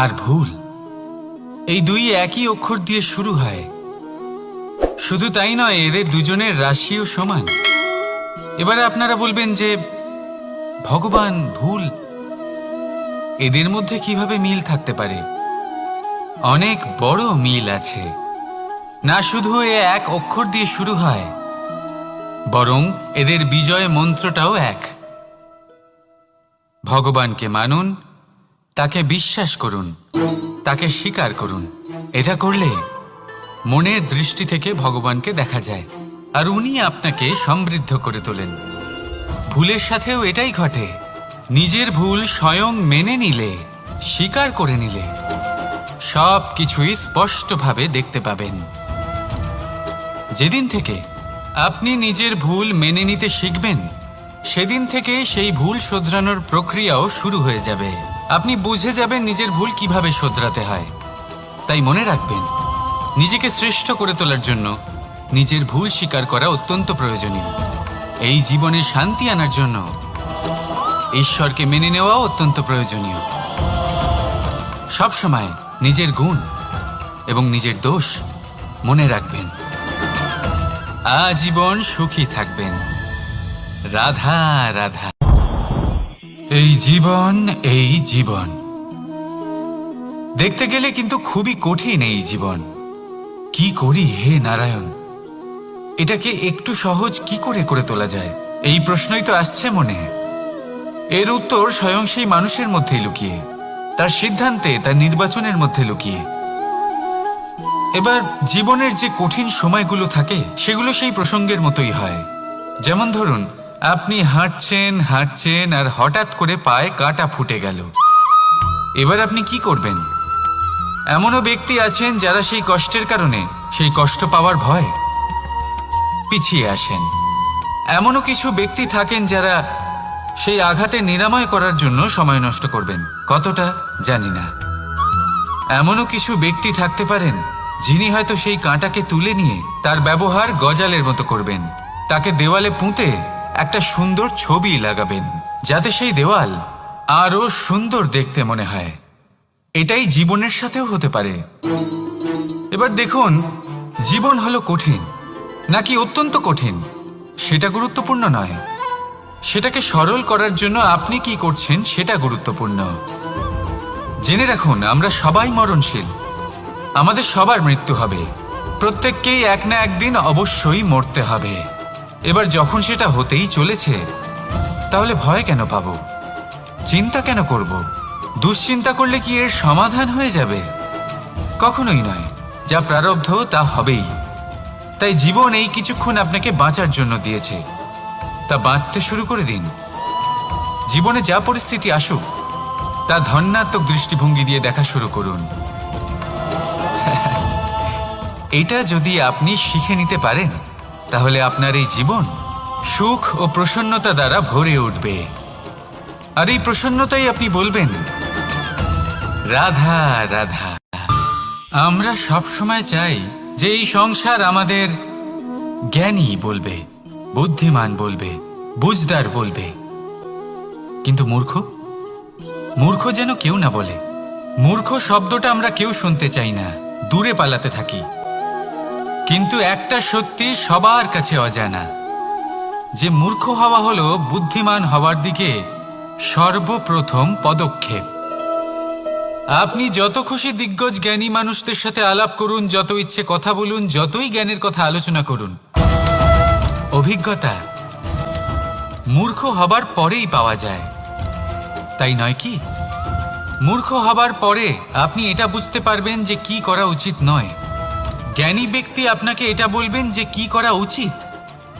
আর ভুল, এই দুই একই অক্ষর দিয়ে শুরু হয়। শুধু তাই নয়, এদের দুজনের রাশিও সমান। এবারে আপনারা বলবেন যে ভগবান, ভুল, এদের মধ্যে কিভাবে মিল থাকতে পারে? অনেক বড় মিল আছে। না শুধু এ এক অক্ষর দিয়ে শুরু হয়, বরং এদের বিজয় মন্ত্রটাও এক। ভগবানকে মানুন, তাকে বিশ্বাস করুন, তাকে স্বীকার করুন। এটা করলে মনের দৃষ্টি থেকে ভগবানকে দেখা যায়, আর উনি আপনাকে সমৃদ্ধ করে তোলেন। ভুলের সাথেও এটাই ঘটে। নিজের ভুল স্বয়ং মেনে নিলে, স্বীকার করে নিলে, সব কিছুই স্পষ্টভাবে দেখতে পাবেন। যেদিন থেকে আপনি নিজের ভুল মেনে নিতে শিখবেন, সেদিন থেকে সেই ভুল শোধরানোর প্রক্রিয়াও শুরু হয়ে যাবে। আপনি বুঝে যাবেন নিজের ভুল কিভাবে শোধরাতে হয়। তাই মনে রাখবেন, নিজেকে শ্রেষ্ঠ করে তোলার জন্য নিজের ভুল স্বীকার করা অত্যন্ত প্রয়োজনীয়। এই জীবনে শান্তি আনার জন্য ঈশ্বরকে মেনে নেওয়াও অত্যন্ত প্রয়োজনীয়। সবসময় নিজের গুণ এবং নিজের দোষ মনে রাখবেন। আজীবন সুখী থাকবেন। রাধা রাধা। এই জীবন, এই জীবন দেখতে গেলে কিন্তু খুবই কঠিন। এই জীবন কি করি হে নারায়ণ, এটাকে একটু সহজ কি করে করে তোলা যায়, এই প্রশ্নই তো আসছে মনে। এর উত্তর স্বয়ং সেই মানুষের মধ্যেই লুকিয়ে, তার সিদ্ধান্তে, তার নির্বাচনের মধ্যে লুকিয়ে। এবার জীবনের যে কঠিন সময়গুলো থাকে, সেগুলো সেই প্রসঙ্গের মতোই হয়। যেমন ধরুন, আপনি হাঁটছেন হাঁটছেন আর হঠাৎ করে পায়ে কাঁটা ফুটে গেল। এবার আপনি কি করবেন? এমনও ব্যক্তি আছেন যারা সেই কষ্টের কারণে, সেই কষ্ট পাওয়ার ভয় পিছিয়ে আসেন। এমনও কিছু ব্যক্তি থাকেন যারা সেই আঘাতে নিরাময় করার জন্য সময় নষ্ট করবেন। কতটা জানি না। এমনও কিছু ব্যক্তি থাকতে পারেন যিনি হয়তো সেই কাঁটাকে তুলে নিয়ে তার ব্যবহার গজালের মতো করবেন। তাকে দেওয়ালে পুঁতে একটা সুন্দর ছবি লাগাবেন, যাতে সেই দেওয়াল আরো সুন্দর দেখতে মনে হয়। এটাই জীবনের সাথেও হতে পারে। এবার দেখুন, জীবন হলো কঠিন নাকি অত্যন্ত কঠিন, সেটা গুরুত্বপূর্ণ নয়। সেটাকে সরল করার জন্য আপনি কি করছেন সেটা গুরুত্বপূর্ণ। জেনে রাখুন, আমরা সবাই মরণশীল। আমাদের সবার মৃত্যু হবে। প্রত্যেককেই এক না একদিন অবশ্যই মরতে হবে। এবার যখন সেটা হতেই চলেছে, তাহলে ভয় কেন পাবো? চিন্তা কেন করব? দুশ্চিন্তা করলে কি এর সমাধান হয়ে যাবে? কখনোই নয়। যা প্রারব্ধ তা হবেই। তাই জীবন এই কিছুক্ষণ আপনাকে বাঁচার জন্য দিয়েছে, তা বাঁচতে শুরু করে দিন। জীবনে যা পরিস্থিতি আসুক, তা ধন্যাত্মক দৃষ্টিভঙ্গি দিয়ে দেখা শুরু করুন। এটা যদি আপনি শিখে নিতে পারেন, তাহলে আপনার এই জীবন সুখ ও প্রসন্নতা দ্বারা ভরে উঠবে। আর এই প্রসন্নতাই আপনি বলবেন, রাধা রাধা। আমরা সব সময় চাই যে এই সংসার আমাদের জ্ঞানী বলবে, বুদ্ধিমান বলবে, বুঝদার বলবে। কিন্তু মূর্খ, মূর্খ যেন কেউ না বলে। মূর্খ শব্দটা আমরা কেউ শুনতে চাই না, দূরে পালাতে থাকি। কিন্তু একটা সত্যি সবার কাছে অজানা, যে মূর্খ হওয়া হলো বুদ্ধিমান হওয়ার দিকে সর্বপ্রথম পদক্ষেপ। আপনি যত খুশি দিগ্গজ জ্ঞানী মানুষদের সাথে আলাপ করুন, যত ইচ্ছে কথা বলুন, যতই জ্ঞানের কথা আলোচনা করুন, অভিজ্ঞতা মূর্খ হবার পরেই পাওয়া যায়, তাই নয় কি? মূর্খ হবার পরে আপনি এটা বুঝতে পারবেন যে কি করা উচিত নয়। জ্ঞানী ব্যক্তি আপনাকে এটা বলবেন যে কি করা উচিত।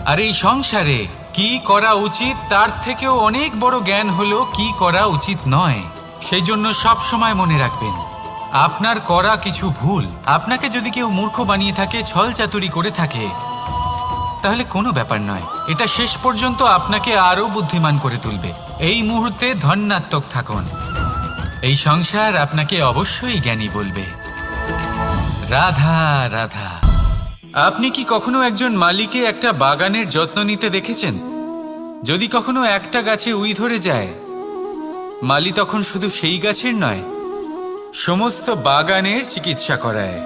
আর এই সংসারে কি করা উচিত তার থেকেও অনেক বড় জ্ঞান হলো কি করা উচিত নয়। সেই জন্য সব সময় মনে রাখবেন, আপনার করা কিছু ভুল, আপনাকে যদি কেউ মূর্খ বানিয়ে থাকে, ছল চাতুরি করে থাকে, তাহলে কোনো ব্যাপার নয়। এটা শেষ পর্যন্ত আপনাকে আরো বুদ্ধিমান করে তুলবে। এই মুহূর্তে ধন্যাত্মক থাকুন। এই সংসার আপনাকে অবশ্যই জ্ঞানী বলবে। রাধা রাধা। আপনি কি কখনো একজন মালিকে একটা বাগানের যত্ন নিতে দেখেছেন? যদি কখনো একটা গাছে উই ধরে যায়, মালি তখন শুধু সেই গাছের নয়, সমস্ত বাগানের চিকিৎসা করায়।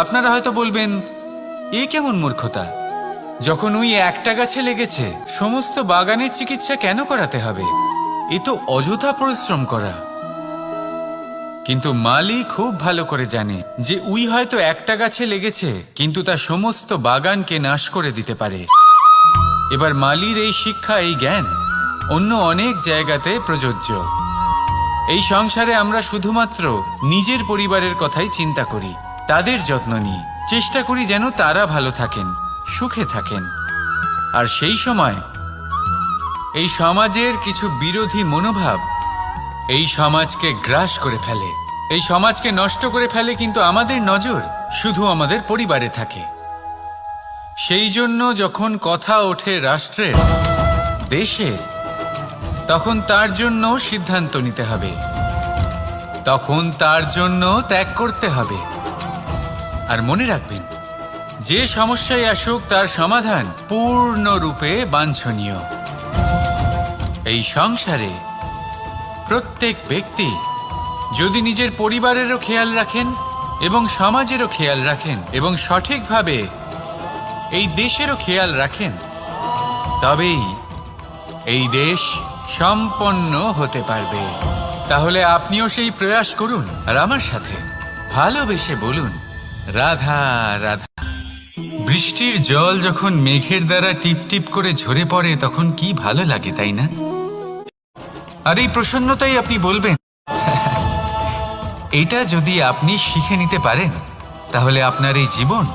আপনারা হয়তো বলবেন, এ কেমন মূর্খতা, যখন ওই একটা গাছে লেগেছে সমস্ত বাগানের চিকিৎসা কেন করাতে হবে? এ তো অযথা পরিশ্রম করা। কিন্তু মালি খুব ভালো করে জানে যে উই হয়তো একটা গাছে লেগেছে, কিন্তু তা সমস্ত বাগানকে নাশ করে দিতে পারে। এবার মালির এই শিক্ষা, এই জ্ঞান অন্য অনেক জায়গাতে প্রযোজ্য। এই সংসারে আমরা শুধুমাত্র নিজের পরিবারের কথাই চিন্তা করি, তাদের যত্ন নিই, চেষ্টা করি যেন তারা ভালো থাকেন, সুখে থাকেন। আর সেই সময় এই সমাজের কিছু বিরোধী মনোভাব এই সমাজকে গ্রাস করে ফেলে, এই সমাজকে নষ্ট করে ফেলে, কিন্তু আমাদের নজর শুধু আমাদের পরিবারে থাকে। সেই জন্য যখন কথা ওঠে রাষ্ট্রের, দেশের, তখন তার জন্য সিদ্ধান্ত নিতে হবে, তখন তার জন্য ত্যাগ করতে হবে। আর মনে রাখবেন, যে সমস্যায় আসুক তার সমাধান পূর্ণরূপে বাঞ্ছনীয়। এই সংসারে প্রত্যেক ব্যক্তি যদি নিজের পরিবারেরও খেয়াল রাখেন এবং সমাজেরও খেয়াল রাখেন এবং সঠিকভাবে এই দেশেরও খেয়াল রাখেন, তবেই এই দেশ সম্পন্ন হতে পারবে। তাহলে আপনিও সেই প্রয়াস করুন আর আমার সাথে ভালোবেসে বলুন, রাধা রাধা। বৃষ্টির জল যখন মেঘের দ্বারা টিপ টিপ করে ঝরে পড়ে তখন কি ভালো লাগে, তাই না? আর এই প্রসন্নতাই আপনি বলবেন, এটা যদি আপনি শিখে নিতে পারেন তাহলে আপনার এই জীবন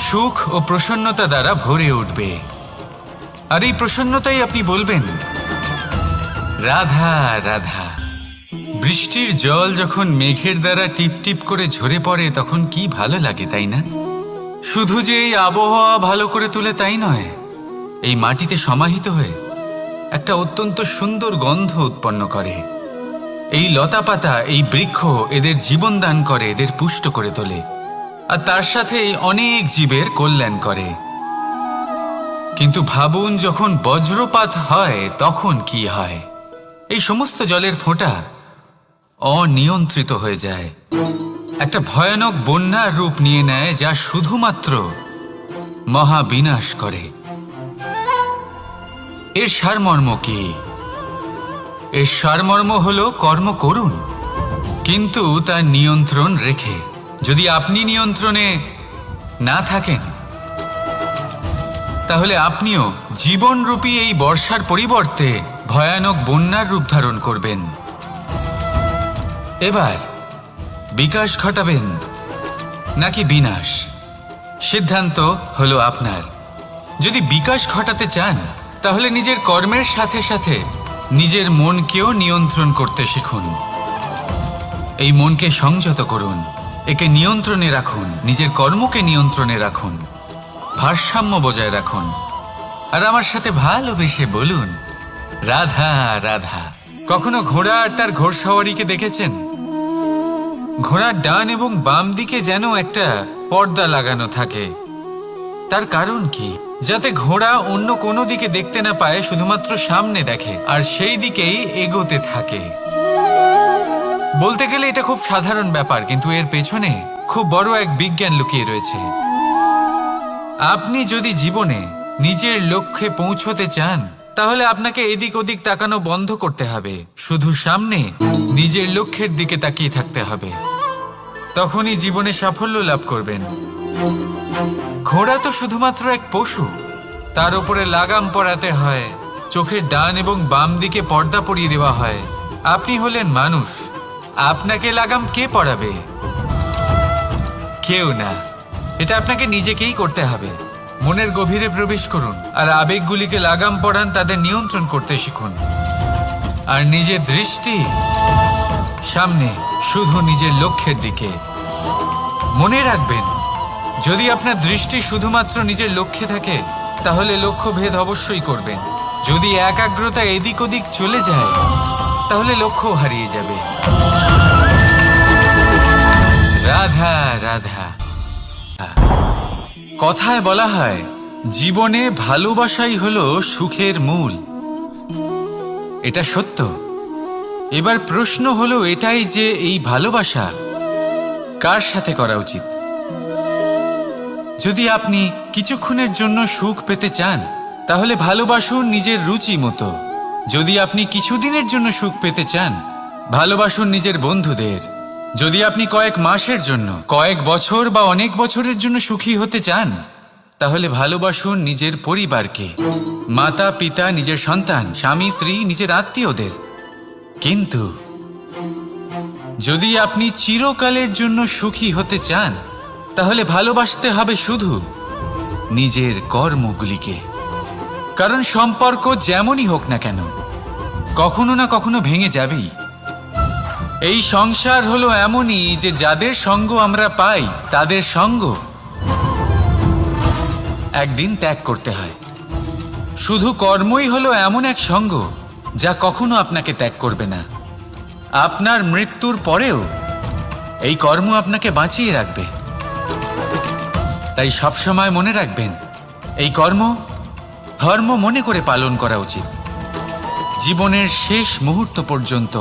সুখ ও প্রসন্নতা দ্বারা ভরে উঠবে। আর এই প্রসন্নতাই আপনি বলবেন, রাধা রাধা। বৃষ্টির জল যখন মেঘের দ্বারা টিপ টিপ করে ঝরে পড়ে তখন কি ভালো লাগে, তাই না? শুধু যে এই আবহাওয়া ভালো করে তুলে তাই নয়, এই মাটিতে সমাহিত হয়ে একটা অত্যন্ত সুন্দর গন্ধ উৎপন্ন করে। এই লতা পাতা, এই বৃক্ষ এদের জীবন দান করে, এদের পুষ্ট করে তোলে, আর তার সাথেই অনেক জীবের কল্যাণ করে। কিন্তু ভাবুন, যখন বজ্রপাত হয় তখন কি হয়? এই সমস্ত জলের ফোঁটা অনিয়ন্ত্রিত হয়ে যায়, একটা ভয়ানক বন্যার রূপ নিয়ে নেয়, যা শুধুমাত্র মহাবিনাশ করে। এর সারমর্ম কি? এর সারমর্ম হলো কর্ম করুন, কিন্তু তার নিয়ন্ত্রণ রেখে। যদি আপনি নিয়ন্ত্রণে না থাকেন তাহলে আপনিও জীবনরূপী এই বর্ষার পরিবর্তে ভয়ানক বন্যার রূপ ধারণ করবেন। এবার বিকাশ ঘটাবেন নাকি বিনাশ, সিদ্ধান্ত হলো আপনার। যদি বিকাশ ঘটাতে চান তাহলে নিজের কর্মের সাথে সাথে নিজের মনকেও নিয়ন্ত্রণ করতে শিখুন। এই মনকে সংযত করুন, একে নিয়ন্ত্রণে রাখুন, নিজের কর্মকে নিয়ন্ত্রণে রাখুন, ভারসাম্য বজায় রাখুন। আর আমার সাথে ভালোবেসে বলুন, রাধা রাধা। কখনো ঘোড়া আর তার ঘোড়সওয়ারিকে দেখেছেন? ঘোড়ার ডান এবং বাম দিকে যেন একটা পর্দা লাগানো থাকে। তার কারণ কি? যাতে ঘোড়া অন্য কোনো দিকে দেখতে না পায়, শুধুমাত্র সামনে দেখে আর সেই দিকেই এগোতে থাকে। বলতে গেলে এটা খুব সাধারণ ব্যাপার, কিন্তু এর পেছনে খুব বড় এক বিজ্ঞান লুকিয়ে রয়েছে। আপনি যদি জীবনে নিজের লক্ষ্যে পৌঁছতে চান তাহলে আপনাকে এদিক ওদিক তাকানো বন্ধ করতে হবে, শুধু সামনে নিজের লক্ষ্যের দিকে তাকিয়ে থাকতে হবে। তখনই জীবনে সাফল্য লাভ করবেন। ঘোড়া তো শুধুমাত্র এক পশু, তার উপরে লাগাম পরাতে হয়, চোখের ডান এবং বাম দিকে পর্দা পরিয়ে দেওয়া হয়। আপনি হলেন মানুষ, আপনাকে লাগাম কে পরাবে? কেউ না। এটা আপনাকে নিজেকেই করতে হবে। মনের গভীরে প্রবেশ করুন আর আবেগগুলিকে লাগাম পরান, তাদের নিয়ন্ত্রণ করতে শিখুন। আর নিজের দৃষ্টি সামনে, শুধু নিজের লক্ষ্যের দিকে। মনে রাখবেন, যদি আপনার দৃষ্টি শুধুমাত্র নিজের লক্ষ্যে থাকে তাহলে লক্ষ্য ভেদ অবশ্যই করবেন। যদি একাগ্রতা এদিক ওদিক চলে যায় তাহলে লক্ষ্য হারিয়ে যাবে। রাধা রাধা। কথায় বলা হয়, জীবনে ভালোবাসাই হলো সুখের মূল। এটা সত্য, এবার প্রশ্ন হলো এটাই যে এই ভালোবাসা কার সাথে করা উচিত? যদি আপনি কিছুক্ষণের জন্য সুখ পেতে চান তাহলে ভালোবাসুন নিজের রুচি মতো। যদি আপনি কিছুদিনের জন্য সুখ পেতে চান ভালোবাসুন নিজের বন্ধুদের। যদি আপনি কয়েক মাসের জন্য, কয়েক বছর বা অনেক বছরের জন্য সুখী হতে চান তাহলে ভালোবাসুন নিজের পরিবারকে, মাতা পিতা, নিজের সন্তান, স্বামী স্ত্রী, নিজের আত্মীয়দের। কিন্তু যদি আপনি চিরকালের জন্য সুখী হতে চান তাহলে ভালোবাসতে হবে শুধু নিজের কর্মগুলিকে। কারণ সম্পর্ক যেমনই হোক না কেন কখনো না কখনো ভেঙে যাবেই। এই সংসার হলো এমনই যে যাদের সঙ্গ আমরা পাই তাদের সঙ্গ একদিন ত্যাগ করতে হয়। শুধু কর্মই হলো এমন এক সঙ্গ যা কখনো আপনাকে ত্যাগ করবে না। আপনার মৃত্যুর পরেও এই কর্ম আপনাকে বাঁচিয়ে রাখবে। তাই সবসময় মনে রাখবেন, এই কর্ম ধর্ম মনে করে পালন করা উচিত। জীবনের শেষ মুহূর্ত পর্যন্ত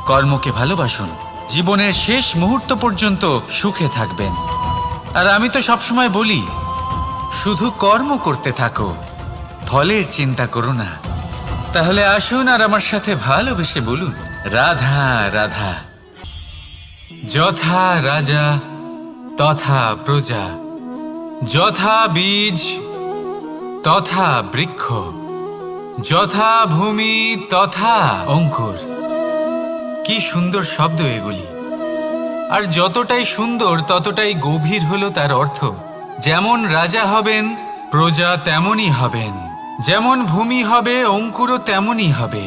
কর্মকে ভালোবাসুন। জীবনের শেষ মুহূর্ত পর্যন্ত সুখে থাকবেন। আর আমি তো সবসময় বলি, শুধু কর্ম করতে থাকো, ফলের চিন্তা করো না। তাহলে আসুন আর আমার সাথে ভালোবেসে বলুন, রাধা রাধা। যথা রাজা তথা প্রজা, যথা বীজ তথা বৃক্ষ, যথা ভূমি তথা অঙ্কুর। কি সুন্দর শব্দ এগুলি! আর যতটাই সুন্দর ততটাই গভীর হলো তার অর্থ। যেমন রাজা হবেন প্রজা তেমনই হবেন, যেমন ভূমি হবে অঙ্কুরও তেমনই হবে।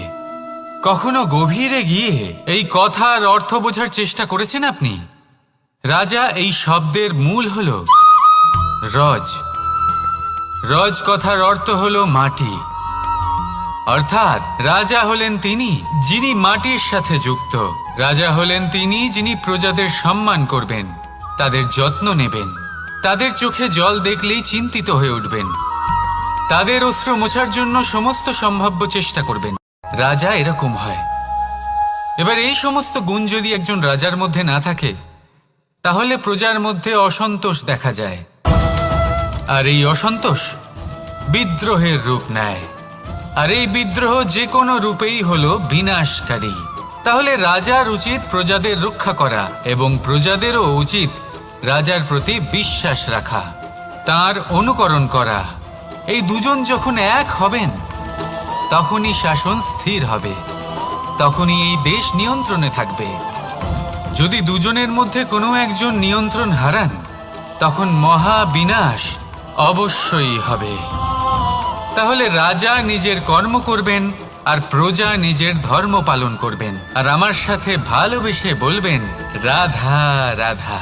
কখনো গভীরে গিয়ে এই কথার অর্থ বোঝার চেষ্টা করেছেন আপনি? রাজা এই শব্দের মূল হল রজ। রজ কথার অর্থ হলো মাটি। অর্থাৎ রাজা হলেন তিনি যিনি মাটির সাথে যুক্ত। রাজা হলেন তিনি যিনি প্রজাদের সম্মান করবেন, তাদের যত্ন নেবেন, তাদের চোখে জল দেখলেই চিন্তিত হয়ে উঠবেন, তাদের অশ্রু মোছার জন্য সমস্ত সম্ভাব্য চেষ্টা করবেন। রাজা এরকম হয়। এবার এই সমস্ত গুণ যদি একজন রাজার মধ্যে না থাকে তাহলে প্রজার মধ্যে অসন্তোষ দেখা যায়। আর এই অসন্তোষ বিদ্রোহের রূপ নেয়। আর এই বিদ্রোহ যে কোনো রূপেই হলো বিনাশকারী। তাহলে রাজার উচিত প্রজাদের রক্ষা করা এবং প্রজাদেরও উচিত রাজার প্রতি বিশ্বাস রাখা, তার অনুকরণ করা। এই দুজন যখন এক হবেন তখনই শাসন স্থির হবে, তখনই এই দেশ নিয়ন্ত্রণে থাকবে। যদি দুজনের মধ্যে কোনো একজন নিয়ন্ত্রণ হারান তখন মহা বিনাশ অবশ্যই হবে। তাহলে রাজা নিজের কর্ম করবেন আর প্রজা নিজের ধর্ম পালন করবেন। আর আমার সাথে ভালোবেসে বলবেন, রাধা রাধা।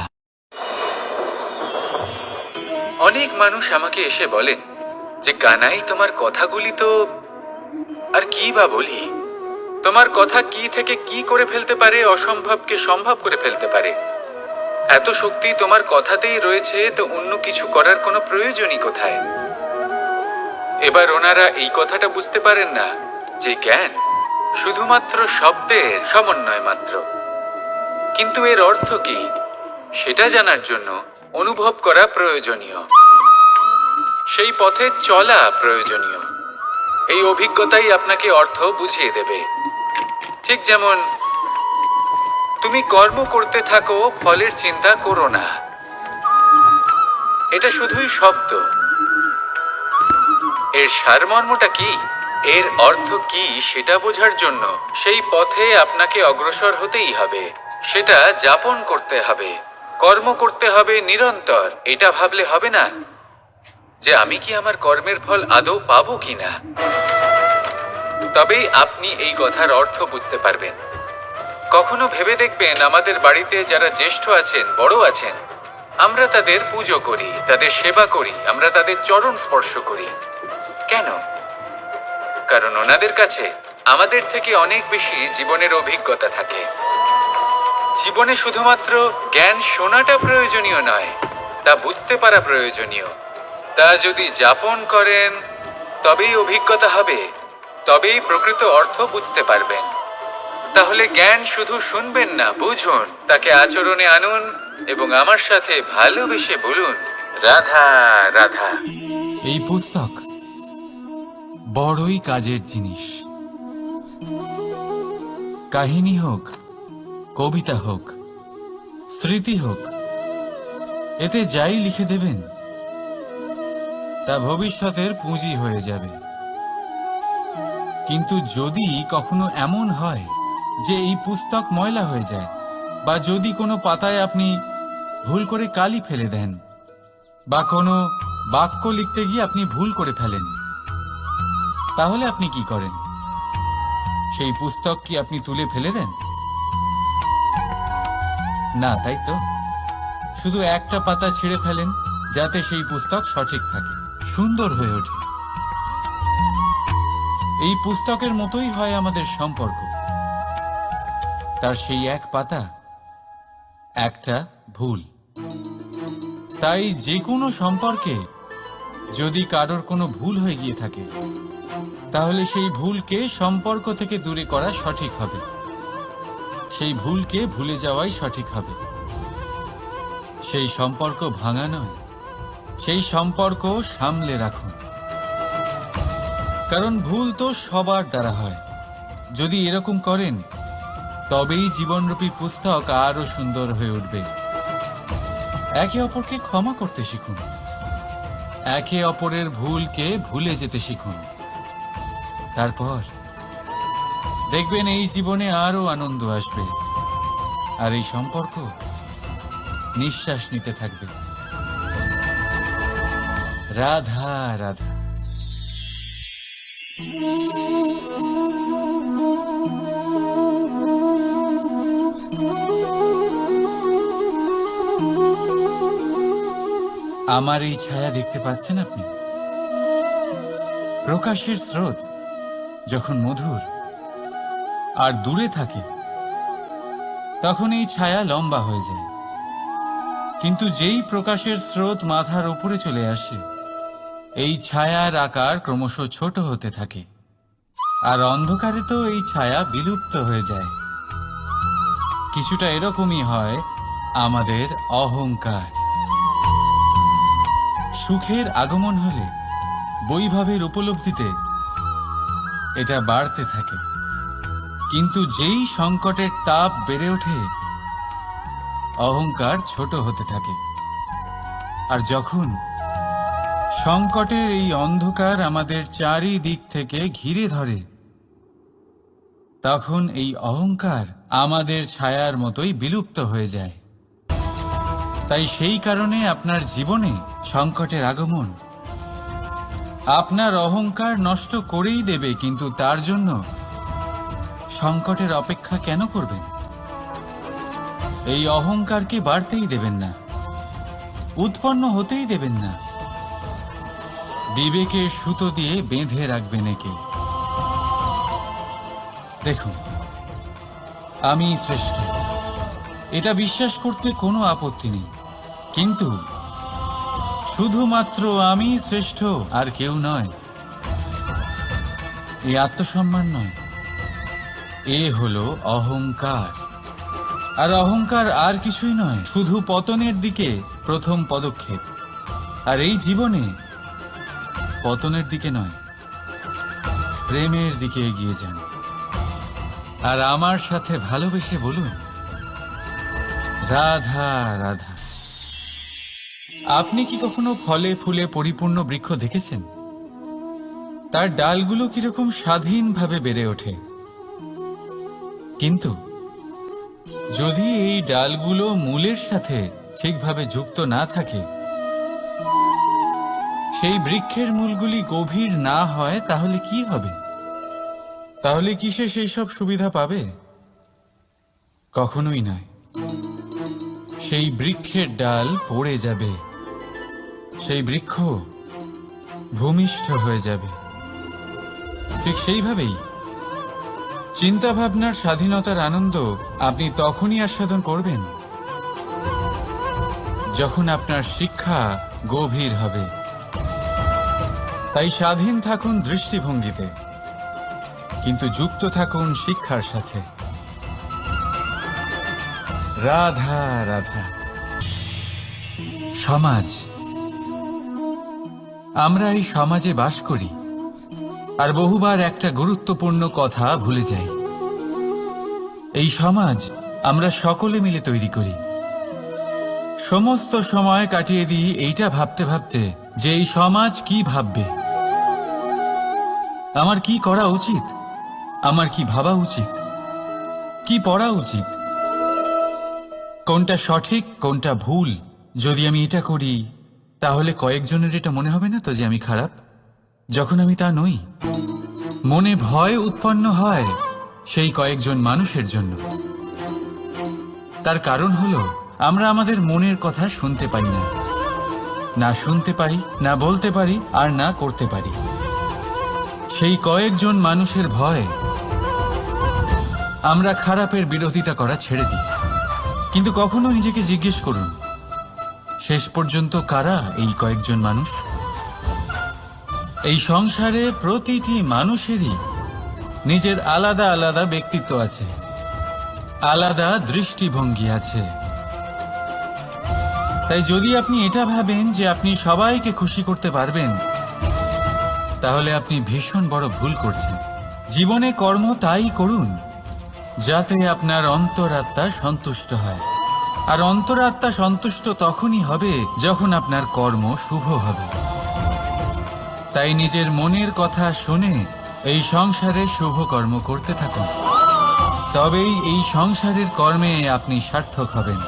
অনেক মানুষ আমাকে এসে বলেন যে কানাই, তোমার কথাগুলি তো আর কি বা বলি, তোমার কথা কি থেকে কি করে ফেলতে পারে, অসম্ভবকে সম্ভব করে ফেলতে পারে। এত শক্তি তোমার কথাতেই রয়েছে, তো অন্য কিছু করার কোনো প্রয়োজনই কোথায়? এবার ওনারা এই কথাটা বুঝতে পারেন না যে জ্ঞান শুধুমাত্র শব্দের সমন্বয় মাত্র। কিন্তু এর অর্থ কি সেটা জানার জন্য অনুভব করা প্রয়োজনীয়, সেই পথে চলা প্রয়োজনীয়। এই অভিজ্ঞতাই আপনাকে অর্থ বুঝিয়ে দেবে। ঠিক যেমন তুমি কর্ম করতে থাকো, ফলের চিন্তা করো না, এটা শুধুই শব্দ। এর সারমর্মটা কি, এর অর্থ কি সেটা বোঝার জন্য সেই পথে আপনাকে অগ্রসর হতেই হবে, সেটা যাপন করতে হবে, কর্ম করতে হবে নিরন্তর। এটা ভাবলে হবে না যে আমি কি আমার কর্মের ফল আদৌ পাবো কিনা। তবেই আপনি এই কথার অর্থ বুঝতে পারবেন। কখনো ভেবে দেখবেন, আমাদের বাড়িতে যারা জ্যেষ্ঠ আছেন, বড় আছেন, আমরা তাদের পুজো করি, তাদের সেবা করি, আমরা তাদের চরণ স্পর্শ করি। কেন? কারণ ওনাদের কাছে আমাদের থেকে অনেক বেশি জীবনের অভিজ্ঞতা থাকে। জীবনে শুধুমাত্র জ্ঞান শোনাটা প্রয়োজনীয় নয়, তা বুঝতে পারা প্রয়োজনীয়। তা যদি যাপন করেন তবেই অভিজ্ঞতা হবে, তবেই প্রকৃত অর্থ বুঝতে পারবেন। তাহলে জ্ঞান শুধু শুনবেন না, বুঝুন, তাকে আচরণে আনুন এবং আমার সাথে ভালোবেসে বলুন, রাধা রাধা। এই পুস্তক বড়ই কাজের জিনিস। কাহিনী হোক, কবিতা হোক, স্মৃতি হোক, এতে যাই লিখে দেবেন তা ভবিষ্যতের পুঁজি হয়ে যাবে। কিন্তু যদি কখনো এমন হয় যে এই পুস্তক ময়লা হয়ে যায়, বা যদি কোনো পাতায় আপনি ভুল করে কালি ফেলে দেন, বা কোনো বাক্য লিখতে গিয়ে আপনি ভুল করে ফেলেন, তাহলে আপনি কি করেন? সেই পুস্তক কি আপনি তুলে ফেলে দেন? না, তাই তো। শুধু একটা পাতা ছিঁড়ে ফেলেন যাতে সেই পুস্তক সঠিক থাকে, সুন্দর হয়ে ওঠে। এই পুস্তকের মতোই হয় আমাদের সম্পর্ক। তার সেই এক পাতা, একটা ভুল। তাই যে কোনো সম্পর্কে যদি কারোর কোনো ভুল হয়ে গিয়ে থাকে, তাহলে সেই ভুলকে সম্পর্ক থেকে দূরে করা সঠিক হবে। সেই ভুলকে ভুলে যাওয়াই সঠিক হবে। সেই সম্পর্ক ভাঙা নয়, সেই সম্পর্ক সামলে রাখুন। কারণ ভুল তো সবার দ্বারা হয়। যদি এরকম করেন, তবেই জীবনরূপী পুস্তক আরো সুন্দর হয়ে উঠবে। একে অপরকে ক্ষমা করতে শিখুন। একে অপরের ভুলকে ভুলে যেতে শিখুন। তারপর দেখবেন এই জীবনে আরো আনন্দ আসবে, আর এই সম্পর্ক নিঃশ্বাস নিতে থাকবে। রাধা রাধা। আমার এই ছায়া দেখতে পাচ্ছেন আপনি? প্রকাশের স্রোত যখন মধুর আর দূরে থাকে, তখন এই ছায়া লম্বা হয়ে যায়। কিন্তু যেই প্রকাশের স্রোত মাথার উপরে চলে আসে, এই ছায়ার আকার ক্রমশ ছোট হতে থাকে। আর অন্ধকারে তো এই ছায়া বিলুপ্ত হয়ে যায়। কিছুটা এরকমই হয় আমাদের অহংকার। সুখের আগমন হলে, বৈভবের উপলব্ধিতে এটা বাড়তে থাকে। কিন্তু যেই সংকটের তাপ বেড়ে ওঠে, অহংকার ছোট হতে থাকে। আর যখন সংকটের এই অন্ধকার আমাদের চারিদিক থেকে ঘিরে ধরে, তখন এই অহংকার আমাদের ছায়ার মতোই বিলুপ্ত হয়ে যায়। তাই সেই কারণে আপনার জীবনে সংকটের আগমন আপনার অহংকার নষ্ট করেই দেবে, কিন্তু তার জন্য সংকটের অপেক্ষা কেন করবেন? এই অহংকারকে বাড়তেই দেবেন না, উৎপন্ন হতেই দেবেন না। বিবেকের সুতো দিয়ে বেঁধে রাখবেন একে। দেখুন, আমি শ্রেষ্ঠ, এটা বিশ্বাস করতে কোনো আপত্তি নেই। কিন্তু শুধুমাত্র আমি শ্রেষ্ঠ, আর কেউ নয়, এই আত্মসম্মান নয়, এ হলো অহংকার। আর অহংকার আর কিছুই নয়, শুধু পতনের দিকে প্রথম পদক্ষেপ। আর এই জীবনে পতনের দিকে নয়, প্রেমের দিকে এগিয়ে যান। আর আমার সাথে ভালোবেসে বলুন, রাধা রাধা। আপনি কি কখনো ফলে ফুলে পরিপূর্ণ বৃক্ষ দেখেছেন? তার ডালগুলো কিরকম স্বাধীনভাবে বেড়ে ওঠে। কিন্তু যদি এই ডালগুলো মূলের সাথে ঠিকভাবে যুক্ত না থাকে, সেই বৃক্ষের মূলগুলি গভীর না হয়, তাহলে কি হবে? তাহলে কি সে সেই সব সুবিধা পাবে? কখনোই নয়। সেই বৃক্ষের ডাল পড়ে যাবে, সেই বৃক্ষ ভূমিষ্ঠ হয়ে যাবে। ঠিক সেইভাবেই চিন্তাভাবনার স্বাধীনতার আনন্দ আপনি তখনই আস্বাদন করবেন যখন আপনার শিক্ষা গভীর হবে। তাই স্বাধীন থাকুন দৃষ্টিভঙ্গিতে, কিন্তু যুক্ত থাকুন শিক্ষার সাথে। রাধা রাধা। সমাজ, আমরা এই সমাজে বাস করি আর বহুবার একটা গুরুত্বপূর্ণ কথা ভুলে যাই। এই সমাজ আমরা সকলে মিলে তৈরি করি। সমস্ত সময় কাটিয়ে দিই এইটা ভাবতে ভাবতে যে এই সমাজ কি ভাববে, আমার কি করা উচিত, আমার কি ভাবা উচিত, কি পড়া উচিত, কোনটা সঠিক কোনটা ভুল। যদি আমি এটা করি তাহলে কয়েকজনের এটা মনে হবে না তো যে আমি খারাপ, যখন আমি তা নই। মনে ভয় উৎপন্ন হয় সেই কয়েকজন মানুষের জন্য। তার কারণ হলো আমরা আমাদের মনের কথা শুনতে পাই না, না শুনতে পাই, না বলতে পারি, আর না করতে পারি। সেই কয়েকজন মানুষের ভয় আমরা খারাপের বিরোধিতা করা ছেড়ে দিই। কিন্তু কখনো নিজেকে জিজ্ঞেস করুন, শেষ পর্যন্ত কারা এই কয়েকজন মানুষ? এই সংসারে প্রতিটি মানুষেরই নিজের আলাদা আলাদা ব্যক্তিত্ব আছে, আলাদা দৃষ্টিভঙ্গি আছে। তাই যদি আপনি এটা ভাবেন যে আপনি সবাইকে খুশি করতে পারবেন, তাহলে আপনি ভীষণ বড় ভুল করছেন। জীবনে কর্ম তাই করুন যাতে আপনার অন্তরাত্মা সন্তুষ্ট হয়। আর অন্তরাত্মা সন্তুষ্ট তখনই হবে যখন আপনার কর্ম শুভ হবে। তাই নিজের মনের কথা শুনে এই সংসারে শুভ কর্ম করতে থাকুন, তবেই এই সংসারের কর্মে আপনি সার্থক হবেন।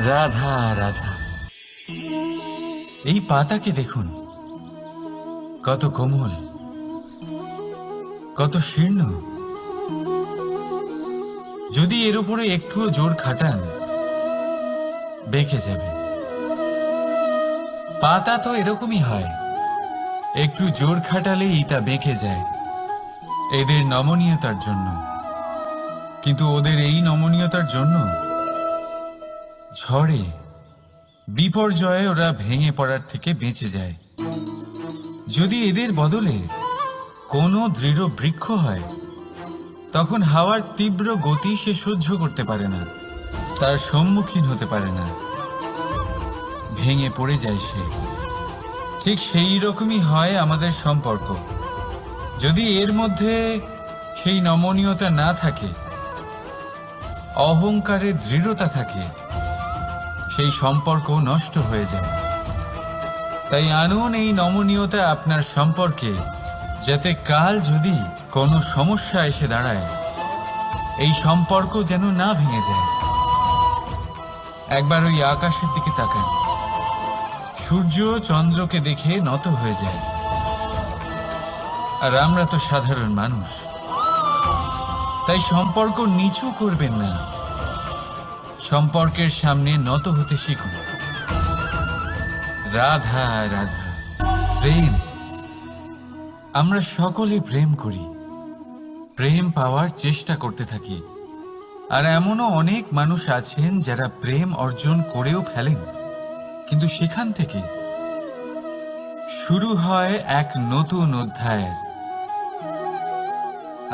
রাধা রাধা। এই পাতাকে দেখুন, কত কোমল, কত শীর্ণ। যদি এর উপরে একটুও জোর খাটান বেঁকে যাবে। পাতা তো এরকমই হয়, একটু জোর খাটালেই তা বেঁকে যায় এদের নমনীয়তার জন্য। কিন্তু ওদের এই নমনীয়তার জন্য ঝড়ে বিপর্যয়ে ওরা ভেঙে পড়ার থেকে বেঁচে যায়। যদি এদের বদলে কোনো দৃঢ় বৃক্ষ হয়, তখন হাওয়ার তীব্র গতি সে সহ্য করতে পারে না, তার সম্মুখীন হতে পারে না, ভেঙে পড়ে যায় সে। ঠিক সেই রকমই হয় আমাদের সম্পর্ক। যদি এর মধ্যে সেই নমনীয়তা না থাকে, অহংকারের দৃঢ়তা থাকে, সেই সম্পর্ক নষ্ট হয়ে যায়। তাই আনুন এই নমনীয়তা আপনার সম্পর্কে, যাতে কাল যদি কোনো সমস্যা এসে দাঁড়ায় এই সম্পর্ক যেন না ভেঙে যায়। একবার ওই আকাশের দিকে তাকান, সূর্য চন্দ্রকে দেখে নত হয়ে যায়। আর আমরা তো সাধারণ মানুষ, তাই সম্পর্ক নিচু করবেন না, সম্পর্কের সামনে নত হতে শিখুন। রাধা রাধা। প্রেম, আমরা সকলে প্রেম করি, প্রেম পাওয়ার চেষ্টা করতে থাকি। আর এমনও অনেক মানুষ আছেন যারা প্রেম অর্জন করেও ফেলেন, কিন্তু সেখান থেকে শুরু হয় এক নতুন অধ্যায়ের।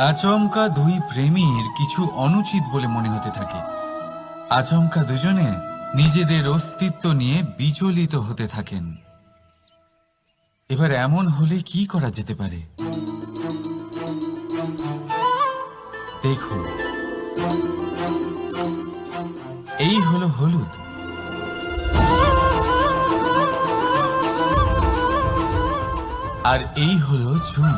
আচমকা দুই প্রেমীর কিছু অনুচিত বলে মনে হতে থাকে। আচমকা দুজনে নিজেদের অস্তিত্ব নিয়ে বিচলিত হতে থাকেন। এবার এমন হলে কি করা যেতে পারে? দেখুন, এই হলো হলুদ, আর এই হলো চুন।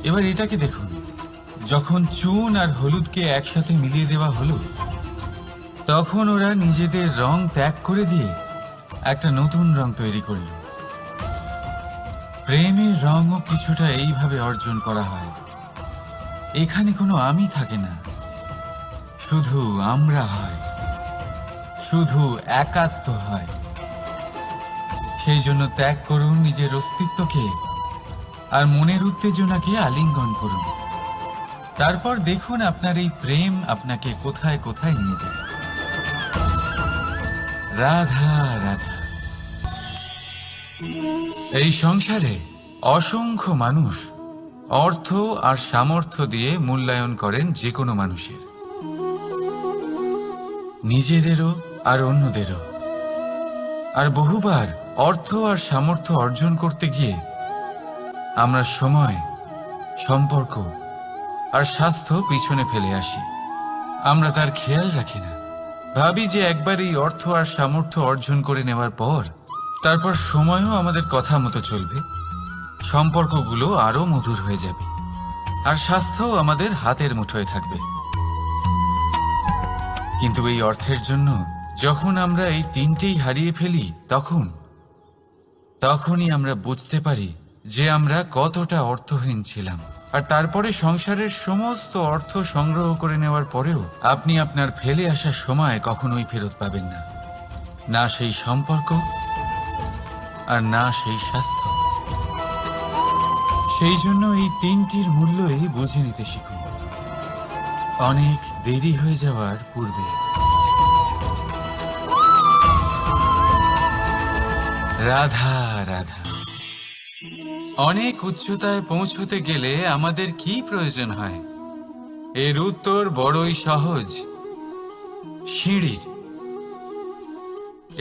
এবার এটাকে দেখুন, যখন চুন আর হলুদকে একসাথে মিলিয়ে দেওয়া হলো, তখন ওরা নিজেদের রং ত্যাগ করে দিয়ে একটা নতুন রং তৈরি করল। প্রেমের রঙও কিছুটা এইভাবে অর্জন করা হয়। এখানে কোনো আমি থাকে না, শুধু আমরা হয়, শুধু একাত্ম হয়। সেই জন্য ত্যাগ করুন নিজের অস্তিত্বকে, আর মনের উত্তেজনাকে আলিঙ্গন করুন। তারপর দেখুন আপনার এই প্রেম আপনাকে কোথায় কোথায় নিয়ে যায়। রাধা রাধা। এই সংসারে অসংখ্য মানুষ অর্থ আর সামর্থ্য দিয়ে মূল্যায়ন করেন যে কোনো মানুষের, নিজেদেরও আর অন্যদেরও। আর বহুবার অর্থ আর সামর্থ্য অর্জন করতে গিয়ে আমরা সময়, সম্পর্ক আর স্বাস্থ্য পিছনে ফেলে আসি। আমরা তার খেয়াল রাখি না। ভাবি যে একবার এই অর্থ আর সামর্থ্য অর্জন করে নেওয়ার পর তারপর সময়ও আমাদের কথা মতো চলবে, সম্পর্কগুলো আরো মধুর হয়ে যাবে, আর স্বাস্থ্যও আমাদের হাতের মুঠোয় থাকবে। কিন্তু এই অর্থের জন্য যখন আমরা এই তিনটেই হারিয়ে ফেলি, তখনই আমরা বুঝতে পারি যে আমরা কতটা অর্থহীন ছিলাম। আর তারপরে সংসারের সমস্ত অর্থ সংগ্রহ করে নেওয়ার পরেও আপনি আপনার ফেলে আসা সময় কখনোই ফেরত পাবেন না, না সেই সম্পর্ক আর না সেই স্বাস্থ্য। সেই জন্য এই তিনটির মূল্যই বুঝে নিতে শিখুন অনেক দেরি হয়ে যাওয়ার পূর্বে। রাধা রাধা। অনেক উচ্চতায় পৌঁছতে গেলে আমাদের কি প্রয়োজন হয়? এর উত্তর বড়ই সহজ, সিঁড়ির।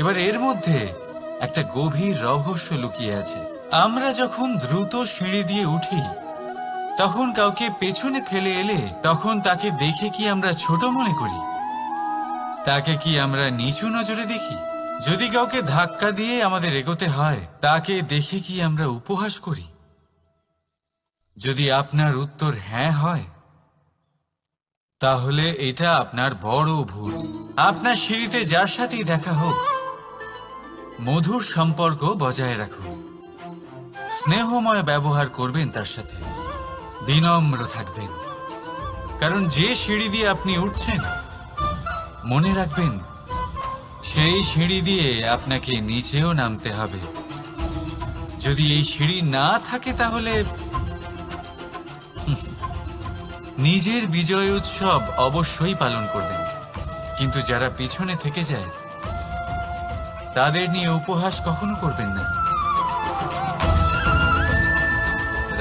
এবার এর মধ্যে একটা গভীর রহস্য লুকিয়ে আছে। আমরা যখন দ্রুত সিঁড়ি দিয়ে উঠি, তখন কাউকে পেছনে ফেলে এলে তখন তাকে দেখে কি আমরা ছোট মনে করি? তাকে কি আমরা নিচু নজরে দেখি? যদি কাউকে ধাক্কা দিয়ে আমাদের এগোতে হয়, তাকে দেখে কি আমরা উপহাস করি? যদি আপনার উত্তর হ্যাঁ হয়, তাহলে এটা আপনার বড় ভুল। আপনার সিঁড়িতে যার সাথেই দেখা হোক, মধুর সম্পর্ক বজায় রাখুন, স্নেহময় ব্যবহার করবেন, তার সাথে বিনম্র থাকবেন। কারণ যে সিঁড়ি দিয়ে আপনি উঠছেন, মনে রাখবেন সেই সিঁড়ি দিয়ে আপনাকে নিচেও নামতে হবে। যদি এই সিঁড়ি না থাকে, তাহলে নিজের বিজয় উৎসব অবশ্যই পালন করবেন, কিন্তু যারা পিছনে থেকে যায় তাদের নিয়ে উপহাস কখনো করবেন না।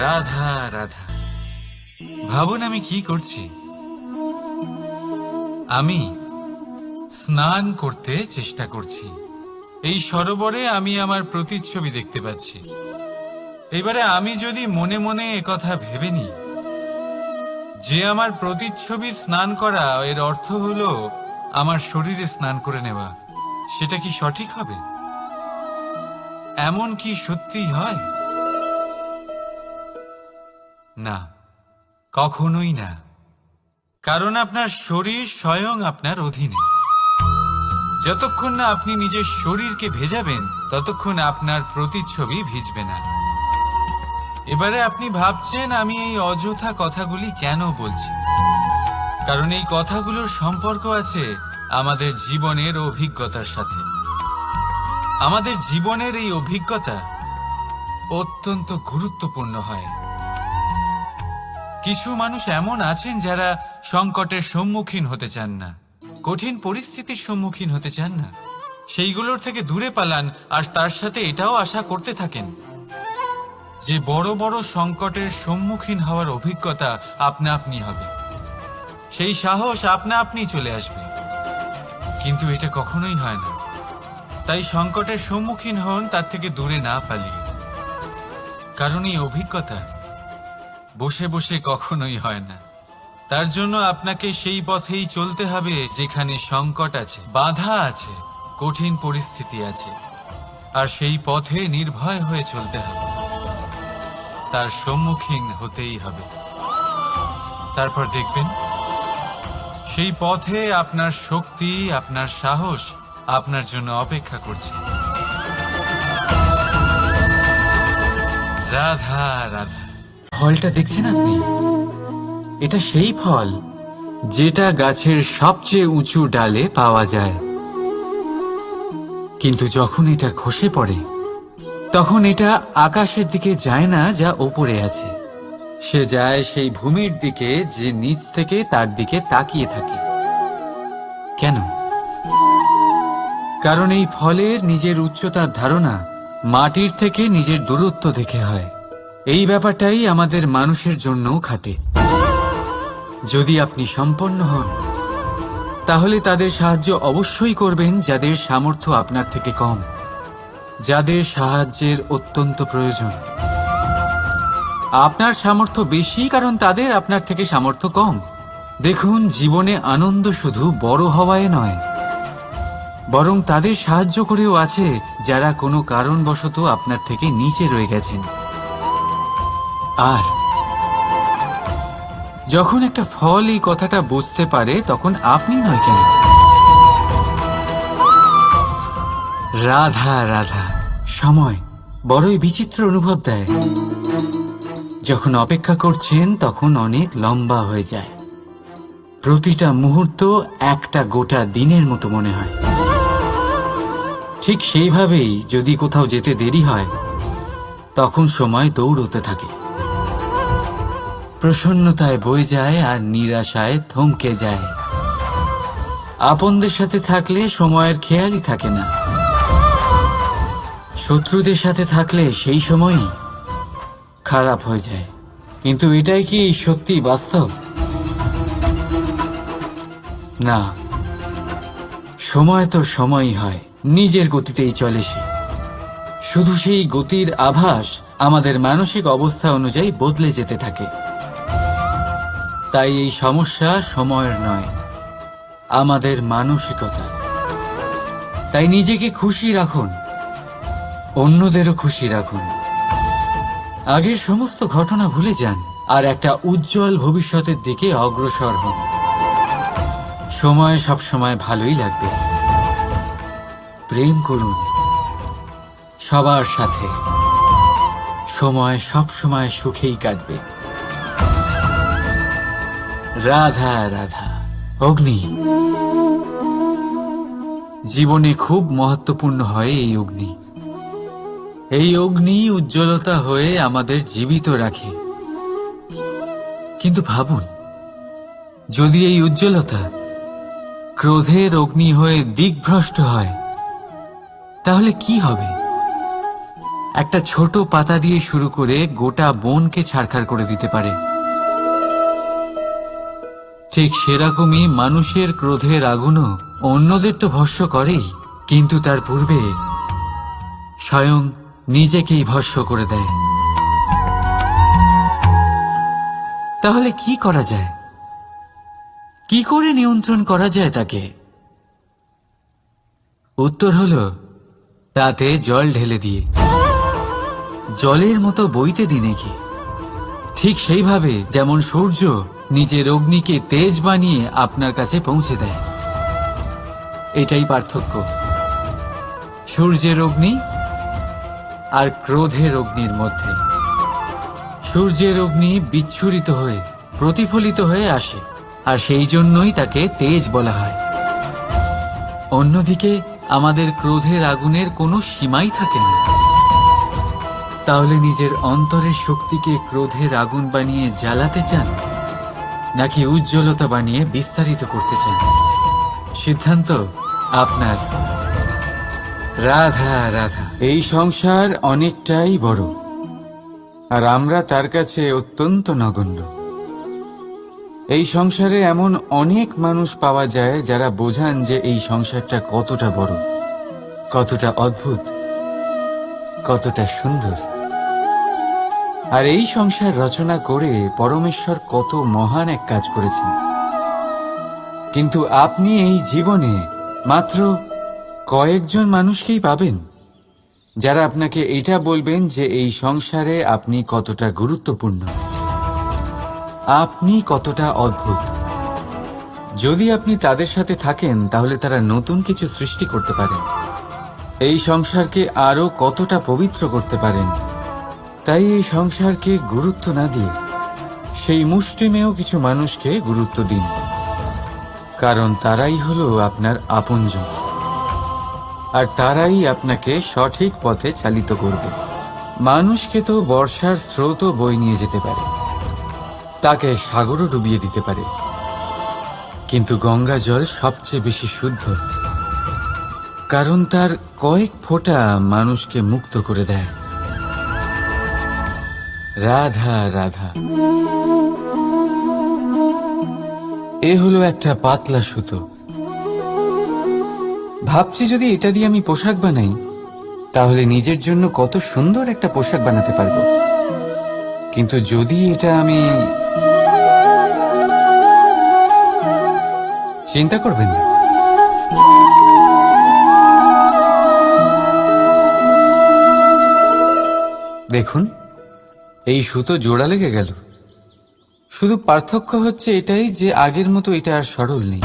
রাধা রাধা। ভাবুন আমি কি করছি। আমি স্নান করতে চেষ্টা করছি। এই সরোবরে আমি আমার প্রতিচ্ছবি দেখতে পাচ্ছি। এবারে আমি যদি মনে মনে একথা ভেবে নিই যে আমার প্রতিচ্ছবির স্নান করা, এর অর্থ হলো আমার শরীরে স্নান করে নেওয়া, সেটা কি সঠিক হবে? এমন কি সত্যি হয়? না, কখনোই না। কারণ আপনার শরীর স্বয়ং আপনার অধীনে। যতক্ষণ না আপনি নিজের শরীরকে ভেজাবেন, ততক্ষণ আপনার প্রতিচ্ছবি ভিজবে না। এবারে আপনি ভাবছেন আমি এই অযথা কথাগুলি কেন বলছি। কারণ এই কথাগুলোর সম্পর্ক আছে আমাদের জীবনের অভিজ্ঞতার সাথে। আমাদের জীবনের এই অভিজ্ঞতা অত্যন্ত গুরুত্বপূর্ণ হয়। কিছু মানুষ এমন আছেন যারা সংকটের সম্মুখীন হতে চান না, কঠিন পরিস্থিতির সম্মুখীন হতে চান না, সেইগুলোর থেকে দূরে পালান, আর তার সাথে এটাও আশা করতে থাকেন যে বড় বড় সংকটের সম্মুখীন হওয়ার অভিজ্ঞতা আপনা আপনি হবে, সেই সাহস আপনা আপনি চলে আসবে। কিন্তু এটা কখনোই হয় না। তাই সংকটের সম্মুখীন হন তার থেকে দূরে না পালিয়ে। কারণ এই অভিজ্ঞতা বসে বসে কখনোই হয় না। তার জন্য আপনাকে সেই পথেই চলতে হবে যেখানে সংকট আছে, বাধা আছে, কঠিন পরিস্থিতি আছে, আর সেই পথে নির্ভয় হয়ে চলতে হবে। তার সম্মুখীন হতেই হবে। তারপর দেখবেন সেই পথে আপনার শক্তি, আপনার সাহস আপনার জন্য অপেক্ষা করছে। রাধা রাধা। ফলটা দেখছেন আপনি? এটা সেই ফল যেটা গাছের সবচেয়ে উঁচু ডালে পাওয়া যায়, কিন্তু যখন এটা খসে পড়ে তখন এটা আকাশের দিকে যায় না যা ওপরে আছে, সে যায় সেই ভূমির দিকে যে নিচ থেকে তার দিকে তাকিয়ে থাকে। কেন? কারণ এই ফলের নিজের উচ্চতার ধারণা মাটির থেকে নিজের দূরত্ব দেখে হয়। এই ব্যাপারটাই আমাদের মানুষের জন্যও খাটে। যদি আপনি সম্পন্ন হন, তাহলে তাদের সাহায্য অবশ্যই করবেন যাদের সামর্থ্য আপনার থেকে কম, যাদের সাহায্যের অত্যন্ত প্রয়োজন। আপনার সামর্থ্য বেশি কারণ তাদের আপনার থেকে সামর্থ্য কম। দেখুন, জীবনে আনন্দ শুধু বড় হওয়ায় নয়, বরং তাদের সাহায্য করেও আছে যারা কোনো কারণবশত আপনার থেকে নিচে রয়ে গেছেন। আর যখন একটা ফল এই কথাটা বুঝতে পারে, তখন আপনি নয় কেন? রাধা রাধা। সময় বড়ই বিচিত্র অনুভব দেয়। যখন অপেক্ষা করছেন তখন অনেক লম্বা হয়ে যায়। প্রতিটা মুহূর্ত একটা গোটা দিনের মতো মনে হয়। ঠিক সেইভাবেই যদি কোথাও যেতে দেরি হয়, তখন সময় দৌড়তে থাকে। প্রসন্নতায় বয়ে যায় আর নিরাশায় থমকে যায়। আপনদের সাথে থাকলে সময়ের খেয়ালই থাকে না। শত্রুদের সাথে থাকলে সেই সময়ই খারাপ হয়ে যায়। কিন্তু এটাই কি সত্যি বাস্তব? না, সময় তো সময়ই হয়, নিজের গতিতেই চলে সে। শুধু সেই গতির আভাস আমাদের মানসিক অবস্থা অনুযায়ী বদলে যেতে থাকে। তাই এই সমস্যা সময়ের নয়, আমাদের মানসিকতা। তাই নিজেকে খুশি রাখুন, অন্যদেরও খুশি রাখুন। আগের সমস্ত ঘটনা ভুলে যান আর একটা উজ্জ্বল ভবিষ্যতের দিকে অগ্রসর হন। সময় সবসময় ভালোই লাগবে। প্রেম করুন সবার সাথে, সময় সবসময় সুখেই কাটবে। রাধা রাধা। অগ্নি জীবনে খুব মহত্বপূর্ণ হয়। এই অগ্নি উজ্জ্বলতা হয়ে আমাদের জীবিত রাখে। কিন্তু ভাবুন, যদি এই উজ্জ্বলতা ক্রোধের অগ্নি হয়ে দিকভ্রষ্ট হয়, তাহলে কি হবে? একটা ছোট পাতা দিয়ে শুরু করে গোটা বনকে ছারখার করে দিতে পারে। ঠিক সেরকমই মানুষের ক্রোধের আগুনও অন্যদের তো ভস্ম করেই, কিন্তু তার পূর্বে স্বয়ং নিজেকেই ভস্ম করে দেয়। তাহলে কি করা যায়? কি করে নিয়ন্ত্রণ করা যায় তাকে? উত্তর হলো, তাতে জল ঢেলে দিয়ে, জলের মতো বইতে দিন একে। ঠিক সেইভাবে যেমন সূর্য নিজের অগ্নিকে তেজ বানিয়ে আপনার কাছে পৌঁছে দেয়। এটাই পার্থক্য সূর্যের অগ্নি আর ক্রোধের অগ্নির মধ্যে। সূর্যের অগ্নি বিচ্ছুরিত হয়ে প্রতিফলিত হয়ে আসে, আর সেই জন্যই তাকে তেজ বলা হয়। অন্যদিকে আমাদের ক্রোধের আগুনের কোনো সীমাই থাকে না। তাহলে নিজের অন্তরের শক্তিকে ক্রোধের আগুন বানিয়ে জ্বালাতে চান, নাকি উজ্জ্বলতা বানিয়ে বিস্তারিত করতে চান? সিদ্ধান্ত আপনার। রাধা রাধা। এই সংসার অনেকটাই বড়, আর আমরা তার কাছে অত্যন্ত নগণ্য। এই সংসারে এমন অনেক মানুষ পাওয়া যায় যারা বোঝান যে এই সংসারটা কতটা বড়, কতটা অদ্ভুত, কতটা সুন্দর। আর এই সংসার রচনা করে পরমেশ্বর কত মহান এক কাজ করেছেন। কিন্তু আপনি এই জীবনে মাত্র কয়েকজন মানুষকেই পাবেন যারা আপনাকে এটা বলবেন যে এই সংসারে আপনি কতটা গুরুত্বপূর্ণ, আপনি কতটা অদ্ভুত। যদি আপনি তাদের সাথে থাকেন, তাহলে তারা নতুন কিছু সৃষ্টি করতে পারেন, এই সংসারকে আরো কতটা পবিত্র করতে পারেন। তাই এই সংসারকে গুরুত্ব না দিয়ে সেই মুষ্টিমেয় কিছু মানুষকে গুরুত্ব দিন, কারণ তারাই হলো আপনার আপনজন, আর তারাই আপনাকে সঠিক পথে চালিত করবে। মানুষকে তো বর্ষার স্রোতও বয়ে নিয়ে যেতে পারে, তাকে সাগরও ডুবিয়ে দিতে পারে, কিন্তু গঙ্গা জল সবচেয়ে বেশি শুদ্ধ, কারণ তার কয়েক ফোঁটা মানুষকে মুক্ত করে দেয়। রাধা রাধা। এ হলো একটা পাতলা সুতো। ভাবছি যদি এটা দিয়ে আমি পোশাক বানাই তাহলে নিজের জন্য কত সুন্দর একটা পোশাক বানাতে পারবো। কিন্তু যদি এটা আমি... চিন্তা করবেন না, দেখুন এই সুতো জোড়া লেগে গেল। শুধু পার্থক্য হচ্ছে এটাই যে আগের মতো এটা আর সরল নেই,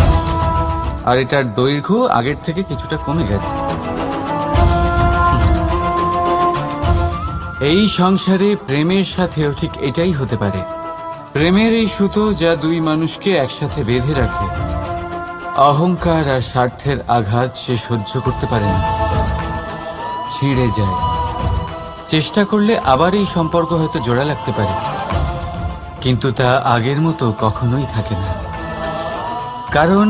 আর এটার দৈর্ঘ্য আগের থেকে কিছুটা কমে গেছে। এই সংসারে প্রেমের সাথেও ঠিক এটাই হতে পারে। প্রেমের এই সুতো যা দুই মানুষকে একসাথে বেঁধে রাখে, অহংকার আর স্বার্থের আঘাত সে সহ্য করতে পারে না, ছিঁড়ে যায়। চেষ্টা করলে আবার এই সম্পর্ক হয়তো জোড়া লাগতে পারে, কিন্তু তা আগের মতো কখনোই থাকে না, কারণ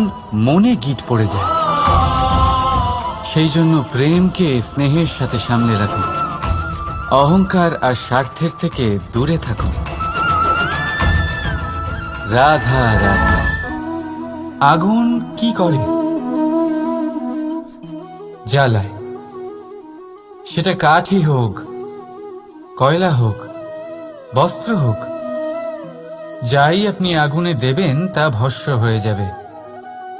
মনে গিট পড়ে যায়। সেই জন্য প্রেমকে স্নেহের সাথে সামলে রাখুন, অহংকার আর স্বার্থের থেকে দূরে থাকুন। রাধা রাধা। আগুন কি করে? জ্বালায়। সেটা কাঠই হোক, কয়লা হোক, বস্ত্র হোক, যাই আপনি আগুনে দেবেন তা ভস্ম হয়ে যাবে।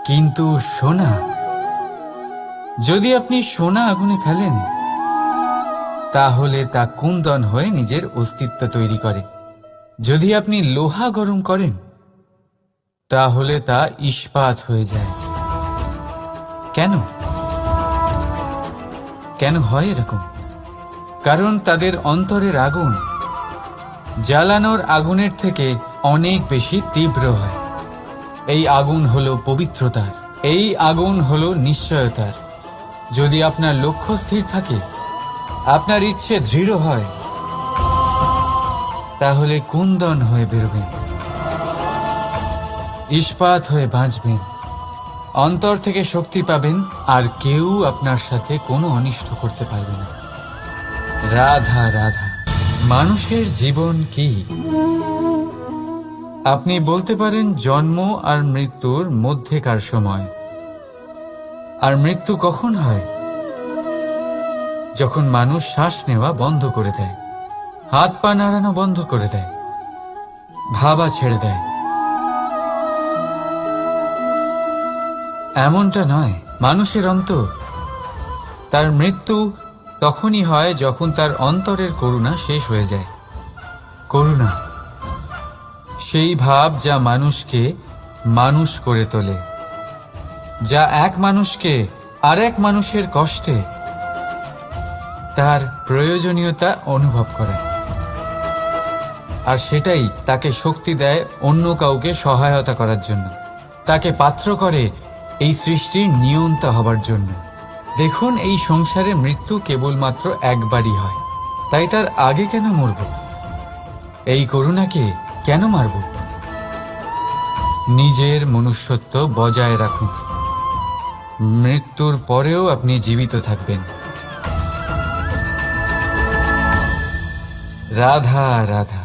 কিন্তু সোনা, যদি আপনি সোনা আগুনে ফেলেন তাহলে তা কুন্দন হয়ে নিজের অস্তিত্ব তৈরি করে। যদি আপনি লোহা গরম করেন তাহলে তা ইস্পাত হয়ে যায়। কেন কেন হয় এরকম? কারণ তাদের অন্তরের আগুন জ্বালানোর আগুনের থেকে অনেক বেশি তীব্র হয়। এই আগুন হলো পবিত্রতার, এই আগুন হলো নিশ্চয়তার। যদি আপনার লক্ষ্য স্থির থাকে, আপনার ইচ্ছে দৃঢ় হয়, তাহলে কুন্দন হয়ে বেরোবেন, ইস্পাত হয়ে বাঁচবেন, অন্তর থেকে শক্তি পাবেন, আর কেউ আপনার সাথে কোনো অনিষ্ট করতে পারবে না। রাধা রাধা। মানুষের জীবন কি? আপনি বলতে পারেন জন্ম আর মৃত্যুর মধ্যেকার সময়। আর মৃত্যু কখন হয়? যখন মানুষ শ্বাস নেওয়া বন্ধ করে দেয়, হাত পা নাড়ানো বন্ধ করে দেয়, ভাবা ছেড়ে দেয়। এমনটা নয়, মানুষের অন্তর। তার মৃত্যু তখনই হয় যখন তার অন্তরের করুণা শেষ হয়ে যায়। করুণা সেই ভাব যা মানুষকে মানুষ করে তোলে, যা এক মানুষকে আরেক মানুষের কষ্টে তার প্রয়োজনীয়তা অনুভব করে, আর সেটাই তাকে শক্তি দেয় অন্য কাউকে সহায়তা করার জন্য, তাকে পাত্র করে এই সৃষ্টির নিয়ন্তা হবার জন্য। দেখুন, এই সংসারে মৃত্যু কেবলমাত্র একবারই হয়, তাই তার আগে কেন মরব? এই করুণাকে কেন মারব? নিজের মনুষ্যত্ব বজায় রাখুন, মৃত্যুর পরেও আপনি জীবিত থাকবেন। রাধা রাধা।